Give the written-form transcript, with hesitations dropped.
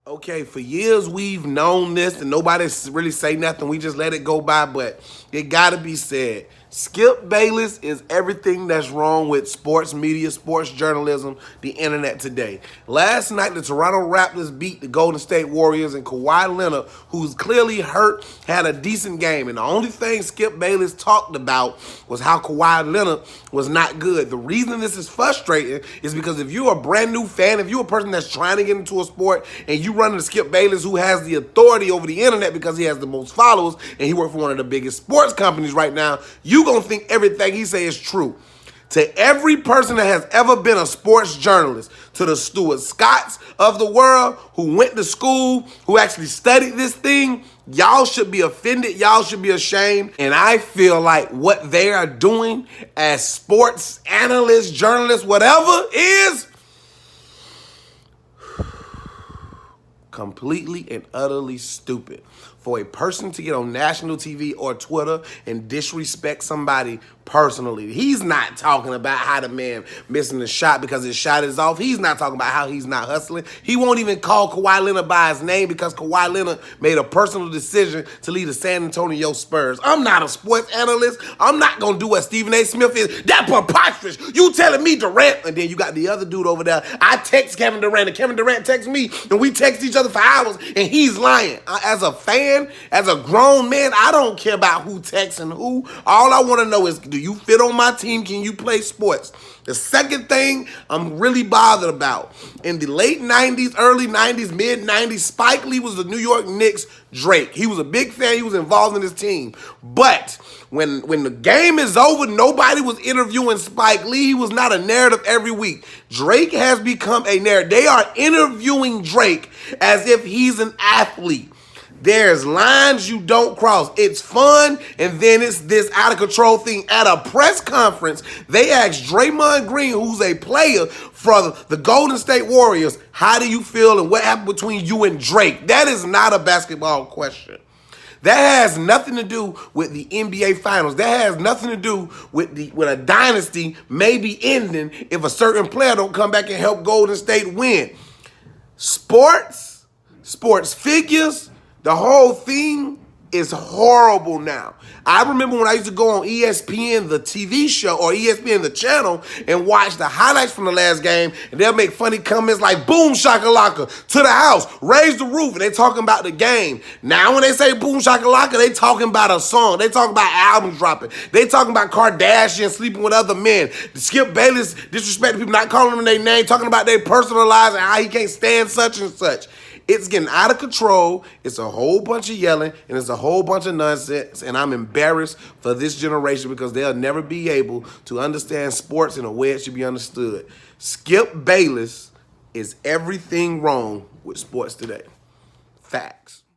Okay, for years we've known this and nobody really say nothing. We just let it go by, but it gotta be said. Skip Bayless is everything that's wrong with sports media, sports journalism, the internet today. Last night, the Toronto Raptors beat the Golden State Warriors, and Kawhi Leonard, who's clearly hurt, had a decent game. And the only thing Skip Bayless talked about was how Kawhi Leonard was not good. The reason this is frustrating is because if you're a brand new fan, if you're a person that's trying to get into a sport, and you run into Skip Bayless, who has the authority over the internet because he has the most followers, and he works for one of the biggest sports companies right now, you gonna think everything he say is true. To every person that has ever been a sports journalist, to the Stuart Scotts of the world who went to school, who actually studied this thing, y'all should be offended. Y'all should be ashamed. And I feel like what they are doing as sports analysts, journalists, whatever is completely and utterly stupid. For a person to get on national TV or Twitter and disrespect somebody personally, he's not talking about how the man missing the shot because his shot is off. He's not talking about how he's not hustling. He won't even call Kawhi Leonard by his name because Kawhi Leonard made a personal decision to leave the San Antonio Spurs. I'm not a sports analyst. I'm not going to do what Stephen A. Smith is. That's preposterous. You telling me Durant, and then you got the other dude over there. I text Kevin Durant, and Kevin Durant texts me, and we text each other for hours, and he's lying. As a fan, as a grown man, I don't care about who texts and who. All I want to know is, do you fit on my team? Can you play sports? The second thing I'm really bothered about, in the late 90s, early 90s, mid 90s, Spike Lee was the New York Knicks Drake. He was a big fan. He was involved in his team. But when the game is over, nobody was interviewing Spike Lee. He was not a narrative every week. Drake has become a narrative. They are interviewing Drake as if he's an athlete. There's lines you don't cross. It's fun, and then it's this out-of-control thing. At a press conference, they asked Draymond Green, who's a player for the Golden State Warriors, how do you feel and what happened between you and Drake? That is not a basketball question. That has nothing to do with the NBA Finals. That has nothing to do with a dynasty maybe ending if a certain player don't come back and help Golden State win. Sports figures, the whole thing is horrible now. I remember when I used to go on ESPN, the TV show, or ESPN, the channel, and watch the highlights from the last game, and they'll make funny comments like, boom shakalaka, to the house, raise the roof, and they talking about the game. Now when they say boom shakalaka, they talking about a song. They talking about albums dropping. They talking about Kardashian sleeping with other men. Skip Bayless disrespecting people, not calling them their name, talking about their personal lives and how he can't stand such and such. It's getting out of control. It's a whole bunch of yelling, and it's a whole bunch of nonsense, and I'm embarrassed for this generation because they'll never be able to understand sports in a way it should be understood. Skip Bayless is everything wrong with sports today. Facts.